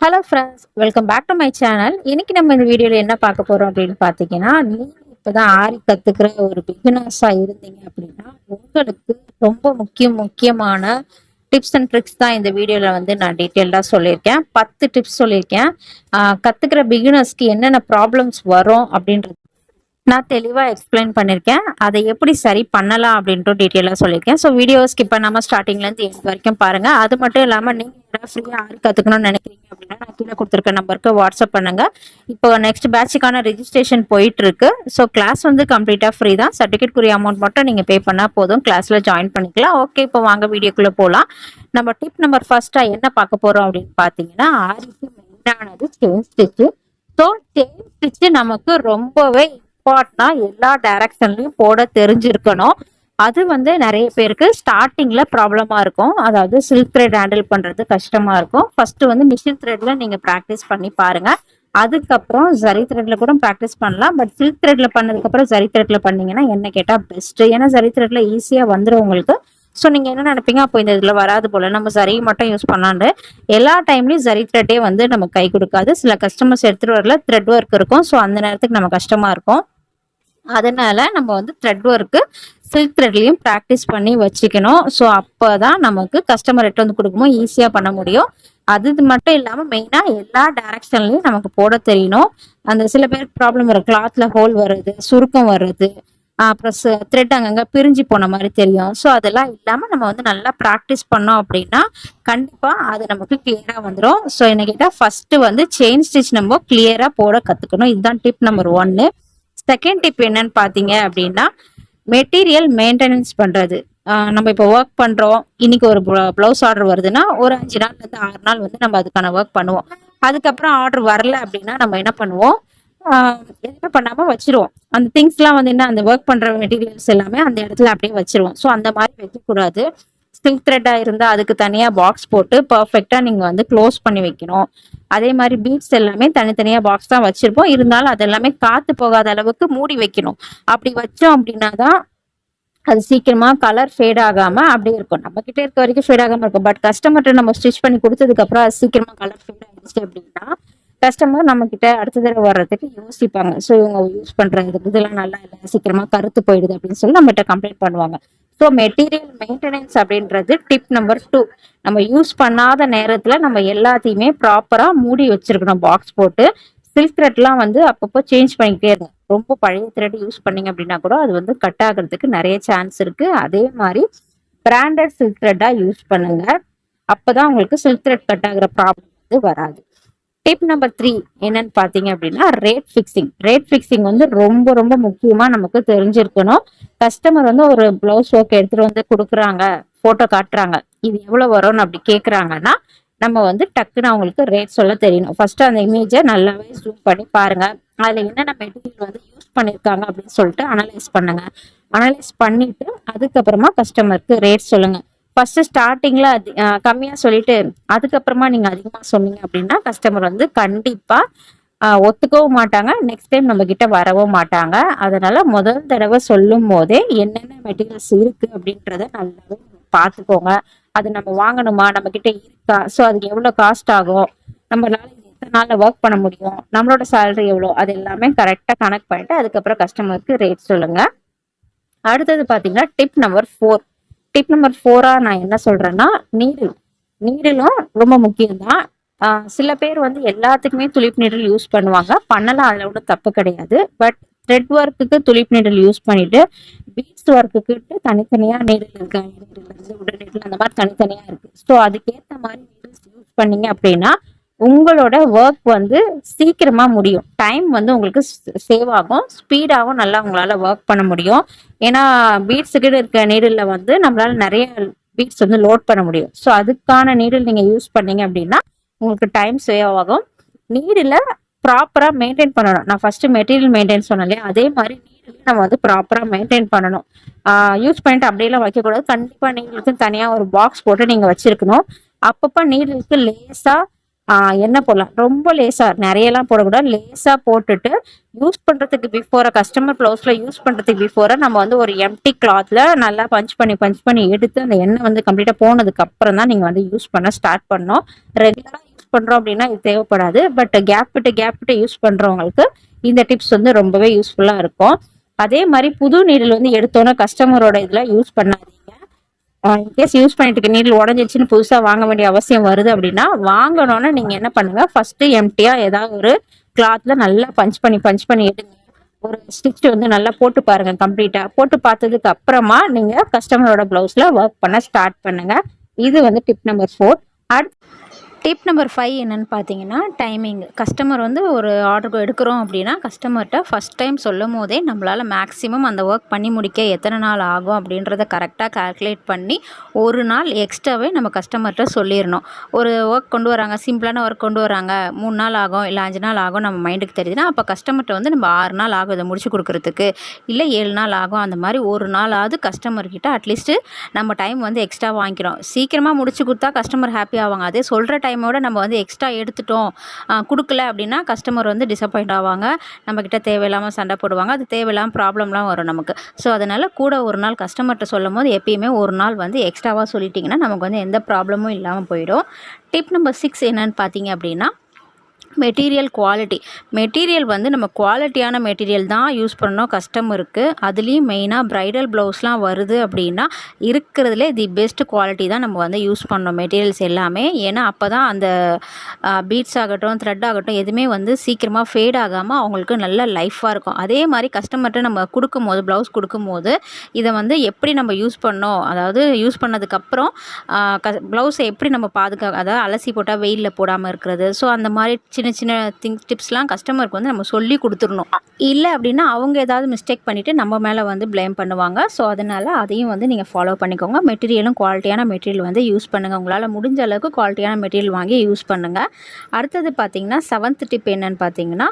Hello friends, welcome back to my channel. இன்னைக்கு நம்ம இந்த வீடியோவில் என்ன பார்க்க போறோம் அப்படின்னு பார்த்தீங்கன்னா, நீங்கள் இப்போதான் ஆரி கற்றுக்கிற ஒரு பிகினர்ஸாக இருந்தீங்க அப்படின்னா உங்களுக்கு ரொம்ப முக்கியமான டிப்ஸ் அண்ட் ட்ரிக்ஸ் தான் இந்த வீடியோவில் வந்து நான் டீட்டெயில்டாக சொல்லியிருக்கேன். 10 டிப்ஸ் சொல்லியிருக்கேன். கற்றுக்கிற பிகினர்ஸ்க்கு என்னென்ன ப்ராப்ளம்ஸ் வரும் அப்படின்றது நான் தெளிவாக எக்ஸ்பிளைன் பண்ணியிருக்கேன். அதை எப்படி சரி பண்ணலாம் அப்படின்ட்டு டீட்டெயிலாக சொல்லியிருக்கேன். ஸோ வீடியோ ஸ்கிப் பண்ணாமல் ஸ்டார்டிங்லேருந்து எண்ட் வரைக்கும் பாருங்கள். அது மட்டும் இல்லாமல் நீங்கள் யாராவது ஃப்ரீயாக ஆரி கற்றுக்கணும்னு நினைக்கிறீங்க அப்படின்னா நான் கீழே கொடுத்துருக்க நம்பருக்கு வாட்ஸ்அப் பண்ணுங்கள். இப்போ நெக்ஸ்ட் பேட்சுக்கான ரெஜிஸ்ட்ரேஷன் போயிட்டுருக்கு. ஸோ கிளாஸ் வந்து கம்ப்ளீட்டாக ஃப்ரீ தான். சர்டிஃபிகேட்குரிய அமௌண்ட் மட்டும் நீங்கள் பே பண்ணால் போதும், கிளாஸில் ஜாயின் பண்ணிக்கலாம். ஓகே, இப்போ வாங்க வீடியோக்குள்ளே போகலாம். நம்ம டிப் நம்பர் ஃபர்ஸ்ட்டாக என்ன பார்க்க போகிறோம் அப்படின்னு பார்த்தீங்கன்னா, ஆரிக்கு மெயினானது chain stitch. So chain stitch நமக்கு ரொம்பவே இம்பார்ட்டனா எல்லா டைரக்ஷன்லயும் போட தெரிஞ்சிருக்கணும். அது வந்து நிறைய பேருக்கு ஸ்டார்டிங்ல ப்ராப்ளமா இருக்கும். அதாவது சில்க் த்ரெட் ஹேண்டில் பண்றது கஷ்டமா இருக்கும். ஃபர்ஸ்ட் வந்து மிஷின் த்ரெட்ல நீங்க ப்ராக்டிஸ் பண்ணி பாருங்க. அதுக்கப்புறம் ஜரி த்ரெட்ல கூட ப்ராக்டிஸ் பண்ணலாம். பட் சில்க் த்ரெட்ல பண்ணதுக்கு அப்புறம் ஜரி த்ரெட்ல பண்ணீங்கன்னா என்ன கேட்டா பெஸ்ட். ஏன்னா ஜரி த்ரெட்ல ஈஸியா வந்துடும் உங்களுக்கு. ஸோ நீங்க என்ன நினைப்பீங்க, அப்போ இந்த இதுல வராது போல, நம்ம ஜரி மட்டும் யூஸ் பண்ணாண்டு எல்லா டைம்லயும் ஜரி த்ரெட்டே வந்து நமக்கு கை கொடுக்காது. சில கஸ்டமர்ஸ் எடுத்துட்டு வரல, த்ரெட் ஒர்க் இருக்கும். ஸோ அந்த நேரத்துக்கு நம்ம கஷ்டமா இருக்கும். அதனால நம்ம வந்து த்ரெட் ஒர்க்கு சில்க் த்ரெட்லையும் ப்ராக்டிஸ் பண்ணி வச்சுக்கணும். ஸோ அப்போதான் நமக்கு கஸ்டமர் ரெட்டு வந்து கொடுக்கும்போது ஈஸியாக பண்ண முடியும். அது மட்டும் இல்லாமல் மெயினாக எல்லா டைரக்ஷன்லையும் நமக்கு போட தெரியணும். அந்த சில பேருக்கு ப்ராப்ளம் வரும், கிளாத்ல ஹோல் வர்றது, சுருக்கம் வர்றது, அப்புறம் த்ரெட் அங்கங்கே பிரிஞ்சு போன மாதிரி தெரியும். ஸோ அதெல்லாம் இல்லாமல் நம்ம வந்து நல்லா ப்ராக்டிஸ் பண்ணோம் அப்படின்னா கண்டிப்பாக அது நமக்கு கிளியராக வந்துடும். ஸோ என்ன கேட்டால் ஃபர்ஸ்ட் வந்து செயின் ஸ்டிச் நம்ம கிளியராக போட கற்றுக்கணும். இதுதான் டிப் நம்பர் 1. செகண்ட் டிப் என்னன்னு பார்த்தீங்க அப்படின்னா, மெட்டீரியல் மெயின்டெனன்ஸ் பண்றது. நம்ம இப்போ ஒர்க் பண்றோம், இன்னைக்கு ஒரு பிளவுஸ் ஆர்டர் வருதுன்னா ஒரு 5 நாள்ல இருந்து 6 நாள் வந்து நம்ம அதுக்கான ஒர்க் பண்ணுவோம். அதுக்கப்புறம் ஆர்டர் வரல அப்படின்னா நம்ம என்ன பண்ணுவோம், எதுவுமே பண்ணாம வச்சிருவோம். அந்த திங்ஸ்லாம் வந்து என்ன, அந்த ஒர்க் பண்ற மெட்டீரியல்ஸ் எல்லாமே அந்த இடத்துல அப்படியே வச்சிருவோம். ஸோ அந்த மாதிரி வைக்கக்கூடாது. சில்க் த்ரெட்டா இருந்தா அதுக்கு தனியா பாக்ஸ் போட்டு பர்ஃபெக்டா நீங்க வந்து க்ளோஸ் பண்ணி வைக்கணும். அதே மாதிரி பீட்ஸ் எல்லாமே தனித்தனியா பாக்ஸ் தான் வச்சிருப்போம். இருந்தாலும் அது எல்லாமே காத்து போகாத அளவுக்கு மூடி வைக்கணும். அப்படி வச்சோம் அப்படின்னா தான் அது சீக்கிரமா கலர் ஃபேட் ஆகாம அப்படியே இருக்கும். நம்ம கிட்ட இருக்க வரைக்கும் ஃபேட் ஆகாம இருக்கும். பட் கஸ்டமர்கிட்ட நம்ம ஸ்டிச் பண்ணி கொடுத்ததுக்கு அப்புறம் அது சீக்கிரமா கலர் ஃபேட் ஆயிடுச்சு அப்படின்னா கஸ்டமர் நம்ம கிட்ட அடுத்த தடவை வர்றதுக்கு யோசிப்பாங்க. ஸோ இவங்க யூஸ் பண்ற இதெல்லாம் நல்லா இல்லை, சீக்கிரமா கருத்து போயிடுது அப்படின்னு சொல்லி நம்மகிட்ட கம்ப்ளைண்ட் பண்ணுவாங்க. ஸோ மெட்டீரியல் மெயின்டெனன்ஸ் அப்படின்றது டிப் நம்பர் 2. நம்ம யூஸ் பண்ணாத நேரத்துல நம்ம எல்லாத்தையுமே ப்ராப்பரா மூடி வச்சிருக்கணும் பாக்ஸ் போட்டு. சில்க் த்ரெட்லாம் வந்து அப்பப்போ சேஞ்ச் பண்ணிக்கிட்டே இருக்கும். ரொம்ப பழைய த்ரெட் யூஸ் பண்ணீங்க அப்படின்னா கூட அது வந்து கட் ஆகிறதுக்கு நிறைய சான்ஸ் இருக்கு. அதே மாதிரி பிராண்டட் சில்க் த்ரெட்டா யூஸ் பண்ணுங்க. அப்பதான் உங்களுக்கு சில்க் த்ரெட் கட் ஆகிற ப்ராப்ளம் வந்து வராது. டிப் நம்பர் 3 என்னன்னு பாத்தீங்க அப்படின்னா, ரேட் ஃபிக்ஸிங். ரேட் ஃபிக்ஸிங் வந்து ரொம்ப ரொம்ப முக்கியமா நமக்கு தெரிஞ்சிருக்கணும். கஸ்டமர் வந்து ஒரு பிளவுஸ் ஒர்க் எடுத்துட்டு வந்து கொடுக்குறாங்க, போட்டோ காட்டுறாங்க, இது எவ்வளவு வரும்னு அப்படி கேட்குறாங்கன்னா நம்ம வந்து டக்குன்னு அவங்களுக்கு ரேட் சொல்ல தெரியணும். ஃபர்ஸ்ட் அந்த இமேஜை நல்லாவே ஜூம் பண்ணி பாருங்க. அதுல என்னென்ன மெட்டீரியல் வந்து யூஸ் பண்ணியிருக்காங்க அப்படின்னு சொல்லிட்டு அனலைஸ் பண்ணுங்க. அனலைஸ் பண்ணிட்டு அதுக்கப்புறமா கஸ்டமருக்கு ரேட் சொல்லுங்க. ஃபர்ஸ்ட் ஸ்டார்டிங்ல கம்மியா சொல்லிட்டு அதுக்கப்புறமா நீங்க அதிகமா சொன்னீங்க அப்படின்னா கஸ்டமர் வந்து கண்டிப்பா ஒத்துக்கவும் மாட்டாங்க, நெக்ஸ்ட் டைம் நம்ம கிட்ட வரவும் மாட்டாங்க. அதனால முதல் தடவை சொல்லும் போதே என்னென்ன மெட்டீரியல்ஸ் இருக்கு அப்படின்றத நல்லாவே பார்த்துக்கோங்க. அது நம்ம வாங்கணுமா, நம்ம கிட்ட இருக்கா, ஸோ அதுக்கு எவ்வளவு காஸ்ட் ஆகும், நம்மளால எத்தனை நாள்ல ஒர்க் பண்ண முடியும், நம்மளோட சேலரி எவ்வளோ, அது எல்லாமே கரெக்டா கனெக்ட் பண்ணிட்டு அதுக்கப்புறம் கஸ்டமருக்கு ரேட் சொல்லுங்க. அடுத்தது பாத்தீங்கன்னா டிப் நம்பர் 4. டிப் நம்பர் 4 நான் என்ன சொல்றேன்னா, நீடிலும் ரொம்ப முக்கியம் தான். சில பேர் வந்து எல்லாத்துக்குமே துளிப் நீடில் யூஸ் பண்ணுவாங்க, பண்ணலாம், அதுல ஒன்றும் தப்பு கிடையாது. பட் த்ரெட் ஒர்க்குக்கு துளிப் நீடில் யூஸ் பண்ணிட்டு பீட்ஸ் ஒர்க்குக்கு தனித்தனியா நீடில் இருக்கு, உடன் நீடில் அந்த மாதிரி தனித்தனியா இருக்கு. ஸோ அதுக்கேற்ற மாதிரி நீடில்ஸ் யூஸ் பண்ணீங்க அப்படின்னா உங்களோட ஒர்க் வந்து சீக்கிரமா முடியும். டைம் வந்து உங்களுக்கு சேவ் ஆகும், ஸ்பீடாகவும் நல்லா உங்களால ஒர்க் பண்ண முடியும். ஏன்னா பீட்ஸுக்கு இருக்க நீடில் வந்து நம்மளால நிறைய பீட்ஸ் வந்து லோட் பண்ண முடியும். ஸோ அதுக்கான நீடில் நீங்க யூஸ் பண்ணீங்க அப்படின்னா உங்களுக்கு டைம் சேவ் ஆகும். நீடில் ப்ராப்பரா மெயின்டைன் பண்ணணும். நான் ஃபர்ஸ்ட் மெட்டீரியல் மெயின்டைன் சொன்னேன் இல்லையா, அதே மாதிரி நீடில் நம்ம வந்து ப்ராப்பரா மெயின்டைன் பண்ணணும். யூஸ் பண்ணிட்டு அப்படியெல்லாம் வைக்கக்கூடாது. கண்டிப்பா நீடிலுக்கு தனியா ஒரு பாக்ஸ் போட்டு நீங்க வச்சிருக்கணும். அப்பப்ப நீடிலுக்கு லேசா என்ன போடலாம், ரொம்ப லேசா நிறையெல்லாம் போடக்கூடாது, லேசா போட்டுட்டு யூஸ் பண்றதுக்கு பிஃபோரா, கஸ்டமர் பிளவுஸ்ல யூஸ் பண்றதுக்கு பிஃபோரா நம்ம வந்து ஒரு எம்டி கிளாத்ல நல்லா பஞ்ச் பண்ணி எடுத்து அந்த எண்ணெய் வந்து கம்ப்ளீட்டா போனதுக்கு அப்புறம் தான் நீங்க வந்து யூஸ் பண்ண ஸ்டார்ட் பண்ணணும். ரெகுலரா யூஸ் பண்ணுறோம் அப்படின்னா இது தேவைப்படாது. பட் கேப் விட்டு யூஸ் பண்ணுறவங்களுக்கு இந்த டிப்ஸ் வந்து ரொம்பவே யூஸ்ஃபுல்லாக இருக்கும். அதே மாதிரி புது நீடில் வந்து எடுத்தோன்னே கஸ்டமரோட இதில் யூஸ் பண்ணாதீங்க. இன்கேஸ் யூஸ் பண்ணிட்டு இருக்க நீடில் உடஞ்சிச்சுன்னு புதுசாக வாங்க வேண்டிய அவசியம் வருது அப்படின்னா, வாங்கணும்னா நீங்கள் என்ன பண்ணுங்க, ஃபர்ஸ்ட் எம்டியாக ஏதாவது ஒரு கிளாத்ல நல்லா பஞ்ச் பண்ணி எடுங்க. ஒரு ஸ்டிச் வந்து நல்லா போட்டு பாருங்க. கம்ப்ளீட்டா போட்டு பார்த்ததுக்கு அப்புறமா நீங்க கஸ்டமரோட பிளவுஸ்ல ஒர்க் பண்ண ஸ்டார்ட் பண்ணுங்க. இது வந்து டிப் நம்பர் 4. டிப் நம்பர் 5 என்னன்னு பார்த்தீங்கன்னா, டைமிங். கஸ்டமர் வந்து ஒரு ஆர்டர் எடுக்கிறோம் அப்படின்னா, கஸ்டமர்கிட்ட ஃபஸ்ட் டைம் சொல்லும் போதே நம்மளால் மேக்ஸிமம் அந்த ஒர்க் பண்ணி முடிக்க எத்தனை நாள் ஆகும் அப்படின்றத கரெக்டாக கால்குலேட் பண்ணி ஒரு நாள் எக்ஸ்ட்ராவே நம்ம கஸ்டமர்கிட்ட சொல்லிடணும். ஒரு ஒர்க் கொண்டு வராங்க, சிம்பிளான ஒர்க் கொண்டு வராங்க, 3 நாள் ஆகும் இல்லை 5 நாள் ஆகும் நம்ம மைண்டுக்கு தெரியுதுன்னா, அப்போ கஸ்டமர்கிட்ட வந்து நம்ம 6 நாள் ஆகும் இதை முடிச்சு கொடுக்குறதுக்கு, இல்லை 7 நாள் ஆகும், அந்த மாதிரி ஒரு நாளாவது கஸ்டமர்கிட்ட அட்லீஸ்ட்டு நம்ம டைம் வந்து எக்ஸ்ட்ரா வாங்கிக்கிறோம். சீக்கிரமாக முடிச்சு கொடுத்தா கஸ்டமர் ஹாப்பி ஆவாங்க. அதே சொல்கிற டைமோட நம்ம வந்து எக்ஸ்ட்ரா எடுத்துட்டோம், கொடுக்கல அப்படின்னா கஸ்டமர் வந்து டிசப்பாயிண்ட் ஆவாங்க, நம்மக்கிட்ட தேவையில்லாமல் சண்டை போடுவாங்க, அது தேவையில்லாமல் ப்ராப்ளம்லாம் வரும் நமக்கு. ஸோ அதனால் கூட ஒரு நாள் கஸ்டமர்கிட்ட சொல்லும் போது எப்பயுமே ஒரு நாள் வந்து எக்ஸ்ட்ராவாக சொல்லிட்டிங்கன்னா நமக்கு வந்து எந்த ப்ராப்ளமும் இல்லாமல் போயிடும். டிப் நம்பர் 6 என்னன்னு பார்த்தீங்க அப்படின்னா, மெட்டீரியல் குவாலிட்டி. மெட்டீரியல் வந்து நம்ம குவாலிட்டியான மெட்டீரியல் தான் யூஸ் பண்ணணும் கஸ்டமருக்கு. அதுலேயும் மெயினாக ப்ரைடல் ப்ளவுஸ்லாம் வருது அப்படின்னா இருக்கிறதுலே தி பெஸ்ட் குவாலிட்டி தான் நம்ம வந்து யூஸ் பண்ணணும் மெட்டீரியல்ஸ் எல்லாமே. ஏன்னா அப்போ தான் அந்த பீட்ஸ் ஆகட்டும், த்ரெட் ஆகட்டும், எதுவுமே வந்து சீக்கிரமாக ஃபேட் ஆகாமல் அவங்களுக்கு நல்ல லைஃபாக இருக்கும். அதே மாதிரி கஸ்டமர்கிட்ட நம்ம கொடுக்கும்போது, ப்ளவுஸ் கொடுக்கும்போது இதை வந்து எப்படி நம்ம யூஸ் பண்ணோம், அதாவது யூஸ் பண்ணதுக்கப்புறம் ப்ளவுஸை எப்படி நம்ம அதாவது அலசி போட்டால் வெயிலில் போடாமல் இருக்கிறது. ஸோ அந்த மாதிரி சின்ன டிப்ஸ்லாம் கஸ்டமருக்கு வந்து நம்ம சொல்லி கொடுத்துடணும். இல்லை அப்படின்னா அவங்க ஏதாவது மிஸ்டேக் பண்ணிவிட்டு நம்ம மேலே வந்து ப்ளேம் பண்ணுவாங்க. ஸோ அதனால் அதையும் வந்து நீங்கள் ஃபாலோ பண்ணிக்கோங்க. மெட்டீரியலும் குவாலிட்டியான மெட்டீரியல் வந்து யூஸ் பண்ணுங்கள். உங்களால் முடிஞ்ச அளவுக்கு குவாலிட்டியான மெட்டீரியல் வாங்கி யூஸ் பண்ணுங்கள். அடுத்தது பார்த்திங்கன்னா 7th டிப் என்னன்னு பார்த்தீங்கன்னா,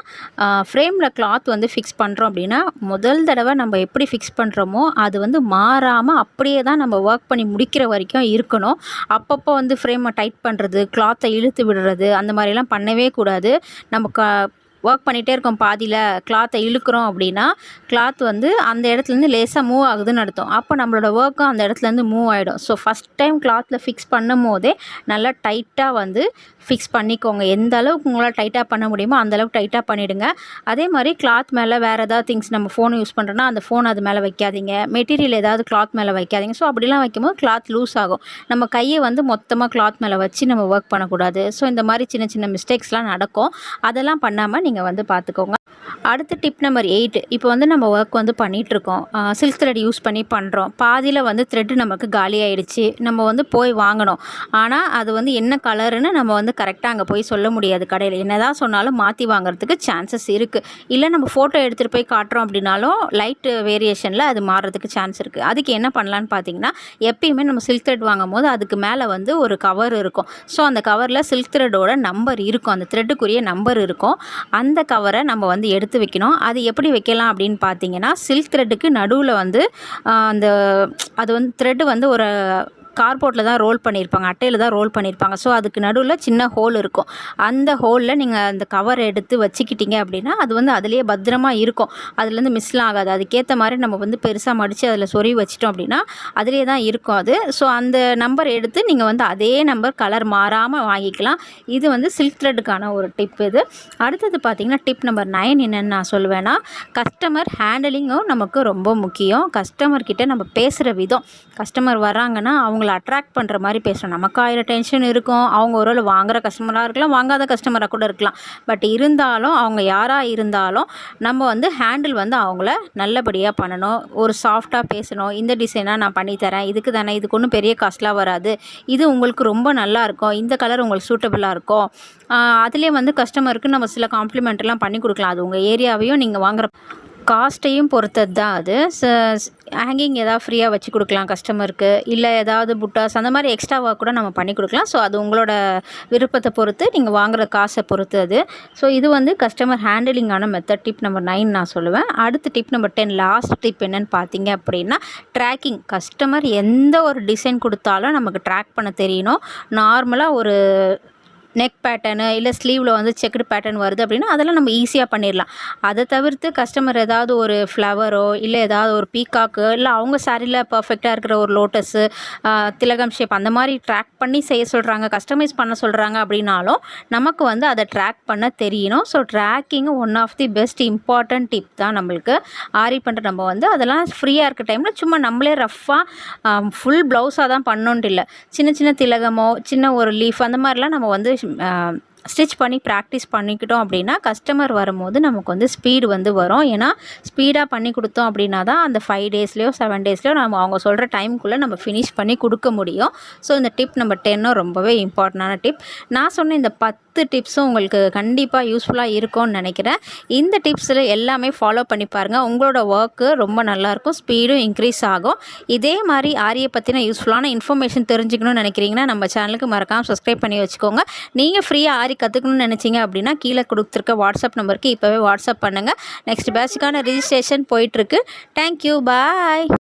ஃப்ரேமில் கிளாத் வந்து ஃபிக்ஸ் பண்ணுறோம் அப்படின்னா முதல் தடவை நம்ம எப்படி ஃபிக்ஸ் பண்ணுறோமோ அது வந்து மாறாமல் அப்படியே தான் நம்ம ஒர்க் பண்ணி முடிக்கிற வரைக்கும் இருக்கணும். அப்பப்போ வந்து ஃப்ரேமை டைட் பண்ணுறது, கிளாத்தை இழுத்து விடுறது, அந்த மாதிரிலாம் பண்ணவே கூடாது. நம்ம ஒர்க் பண்ணிகிட்டே இருக்கோம், பாதியில் கிளாத்தை இழுக்கிறோம் அப்படின்னா கிளாத் வந்து அந்த இடத்துலேருந்து லேசாக மூவ் ஆகுதுன்னு அர்த்தம். அப்போ நம்மளோட ஒர்க்கும் அந்த இடத்துலேருந்து மூவ் ஆகிடும். ஸோ ஃபஸ்ட் டைம் கிளாத்தில் ஃபிக்ஸ் பண்ணும் போதே நல்லா டைட்டாக வந்து ஃபிக்ஸ் பண்ணிக்கோங்க. எந்த அளவுக்கு உங்களால் டைட்டாக பண்ண முடியுமோ அந்தளவுக்கு டைட்டாக பண்ணிவிடுங்க. அதே மாதிரி கிளாத் மேலே வேறு ஏதாவது திங்ஸ், நம்ம ஃபோன் யூஸ் பண்ணுறோன்னா அந்த ஃபோன் அது மேலே வைக்காதீங்க, மெட்டீரியல் ஏதாவது கிளாத் மேலே வைக்காதீங்க. ஸோ அப்படிலாம் வைக்கும்போது கிளாத் லூஸ் ஆகும். நம்ம கையை வந்து மொத்தமாக கிளாத் மேலே வச்சு நம்ம ஒர்க் பண்ணக்கூடாது. ஸோ இந்த மாதிரி சின்ன மிஸ்டேக்ஸ்லாம் நடக்கும். அதெல்லாம் பண்ணாமல் நீங்கள் வந்து பார்த்துக்கோங்க. அடுத்து டிப் நம்பர் 8. இப்போ வந்து நம்ம ஒர்க் வந்து பண்ணிகிட்ருக்கோம், சில்க் த்ரெட் யூஸ் பண்ணி பண்ணுறோம். பாதியில் வந்து த்ரெட்டு நமக்கு காலி ஆகிடுச்சு, நம்ம வந்து போய் வாங்கணும். ஆனால் அது வந்து என்ன கலருன்னு நம்ம வந்து கரெக்டாக அங்கே போய் சொல்ல முடியாது கடையில். என்ன தான் சொன்னாலும் மாற்றி வாங்குறதுக்கு சான்சஸ் இருக்குது. இல்லை நம்ம ஃபோட்டோ எடுத்துகிட்டு போய் காட்டுறோம் அப்படின்னாலும் லைட் வேரியேஷனில் அது மாறுறதுக்கு சான்ஸ் இருக்குது. அதுக்கு என்ன பண்ணலான்னு பார்த்தீங்கன்னா, எப்பயுமே நம்ம சில்க் த்ரெட் வாங்கும் போது அதுக்கு மேலே வந்து ஒரு கவர் இருக்கும். ஸோ அந்த கவரில் சில்க் த்ரெட்டோட நம்பர் இருக்கும், அந்த த்ரெட்டுக்குரிய நம்பர் இருக்கும். அந்த கவரை நம்ம வந்து எடுத்து வைக்கணும். அது எப்படி வைக்கலாம் அப்படின்னு பார்த்தீங்கன்னா, சில்க் த்ரெட்டுக்கு நடுவில் வந்து அது வந்து த்ரெட்டு வந்து ஒரு கார்போர்ட்டில் தான் ரோல் பண்ணியிருப்பாங்க, அட்டையில் தான் ரோல் பண்ணியிருப்பாங்க. ஸோ அதுக்கு நடுவில் சின்ன ஹோல் இருக்கும். அந்த ஹோலில் நீங்கள் அந்த கவர் எடுத்து வச்சுக்கிட்டீங்க அப்படின்னா அது வந்து அதுலேயே பத்திரமா இருக்கும், அதுலேருந்து மிஸ்லாம் ஆகாது. அதுக்கேற்ற மாதிரி நம்ம வந்து பெருசாக மடித்து அதில் சொருவி வச்சிட்டோம் அப்படின்னா அதுலேயே தான் இருக்கும் அது. ஸோ அந்த நம்பர் எடுத்து நீங்கள் வந்து அதே நம்பர் கலர் மாறாமல் வாங்கிக்கலாம். இது வந்து சில்க் த்ரெட்டுக்கான ஒரு டிப். இது அடுத்தது பார்த்திங்கன்னா டிப் நம்பர் 9 என்னென்னு நான் சொல்லுவேன்னா, கஸ்டமர் ஹேண்டலிங்கும் நமக்கு ரொம்ப முக்கியம். கஸ்டமர்கிட்ட நம்ம பேசுகிற விதம், கஸ்டமர் வராங்கன்னா அவங்கள அட்ராக்ட் பண்ணுற மாதிரி பேசணும். நமக்கு 1000 டென்ஷன் இருக்கும், அவங்க ஒரு வாங்குகிற கஸ்டமராக இருக்கலாம், வாங்காத கஸ்டமராக கூட இருக்கலாம். பட் இருந்தாலும் அவங்க யாராக இருந்தாலும் நம்ம வந்து ஹேண்டில் வந்து அவங்கள நல்லபடியாக பண்ணணும். ஒரு சாஃப்டாக பேசணும். இந்த டிசைனாக நான் பண்ணித்தரேன், இதுக்கு தானே, இதுக்கு ஒன்றும் பெரிய காஸ்ட்லாம் வராது, இது உங்களுக்கு ரொம்ப நல்லாயிருக்கும், இந்த கலர் உங்களுக்கு சூட்டபுளாக இருக்கும். அதுலேயே வந்து கஸ்டமருக்கு நம்ம சில காம்ப்ளிமெண்ட்லாம் பண்ணி கொடுக்கலாம். அது உங்கள் ஏரியாவையும் நீங்கள் வாங்குகிற காஸ்ட்டையும் பொறுத்தது தான் அது. ஹேங்கிங் ஏதாவது ஃப்ரீயாக வச்சு கொடுக்கலாம் கஸ்டமருக்கு, இல்லை ஏதாவது புட்டாஸ் அந்த மாதிரி எக்ஸ்ட்ராவாக கூட நம்ம பண்ணி கொடுக்கலாம். ஸோ அது உங்களோட விருப்பத்தை பொறுத்து, நீங்கள் வாங்குகிற காசை பொறுத்து அது. ஸோ இது வந்து கஸ்டமர் ஹேண்டிலிங்கான மெத்தட், டிப் நம்பர் 9 நான் சொல்லுவேன். அடுத்து டிப் நம்பர் 10, லாஸ்ட் டிப் என்னென்னு பார்த்தீங்க அப்படின்னா, ட்ராக்கிங். கஸ்டமர் எந்த ஒரு டிசைன் கொடுத்தாலும் நமக்கு ட்ராக் பண்ண தெரியணும். நார்மலாக ஒரு நெக் பேட்டர்னு இல்லை ஸ்லீவில் வந்து செக்குடு பேட்டர்ன் வருது அப்படின்னா அதெல்லாம் நம்ம ஈஸியாக பண்ணிடலாம். அதை தவிர்த்து கஸ்டமர் ஏதாவது ஒரு ஃப்ளவரோ இல்லை ஏதாவது ஒரு பீகாக்கு இல்லை அவங்க சாரியில் பர்ஃபெக்டாக இருக்கிற ஒரு லோட்டஸு, திலகம் ஷேப் அந்த மாதிரி ட்ராக் பண்ணி செய்ய சொல்கிறாங்க, கஸ்டமைஸ் பண்ண சொல்கிறாங்க அப்படின்னாலும் நமக்கு வந்து அதை ட்ராக் பண்ண தெரியணும். So tracking one of the best important tip தான் நம்மளுக்கு. ஆரி பண்ணுற நம்ம வந்து அதெல்லாம் ஃப்ரீயாக இருக்க டைமில் சும்மா நம்மளே ரஃப்பாக ஃபுல் ப்ளவுஸாக தான் பண்ணோன்ட்டு இல்லை, சின்ன சின்ன திலகமோ சின்ன ஒரு லீஃப் அந்த மாதிரிலாம் நம்ம வந்து ஸ்டிச் பண்ணி ப்ராக்டிஸ் பண்ணிக்கிட்டோம் அப்படின்னா கஸ்டமர் வரும்போது நமக்கு வந்து ஸ்பீடு வந்து வரும். ஏன்னா ஸ்பீடாக பண்ணி கொடுத்தோம் அப்படின்னா தான் அந்த 5 டேஸ்லையோ 7 டேஸ்லையோ நம்ம அவங்க சொல்கிற டைமுக்குள்ளே நம்ம ஃபினிஷ் பண்ணி கொடுக்க முடியும். ஸோ இந்த டிப் நம்பர் 10 ரொம்பவே இம்பார்ட்டண்டான டிப். நான் சொன்ன இந்த 10 டிப்ஸும் உங்களுக்கு கண்டிப்பாக யூஸ்ஃபுல்லாக இருக்கும்னு நினைக்கிறேன். இந்த டிப்ஸில் எல்லாமே ஃபாலோ பண்ணி பாருங்கள், உங்களோட ஒர்க்கு ரொம்ப நல்லாயிருக்கும், ஸ்பீடும் இன்க்ரீஸ் ஆகும். இதே மாதிரி ஆரியை பற்றின யூஸ்ஃபுல்லான இன்ஃபர்மேஷன் தெரிஞ்சுக்கணும்னு நினைக்கிறீங்கன்னா நம்ம சேனலுக்கு மறக்காமல் சப்ஸ்கிரைப் பண்ணி வச்சுக்கோங்க. நீங்கள் ஃப்ரீயாக ஆரி கற்றுக்கணும்னு நினச்சிங்க அப்படின்னா கீழே கொடுத்துருக்க வாட்ஸ்அப் நம்பருக்கு இப்போவே வாட்ஸ்அப் பண்ணுங்கள். நெக்ஸ்ட் பேட்சுக்கான ரிஜிஸ்ட்ரேஷன் போயிட்டுருக்கு. தேங்க்யூ, பாய்.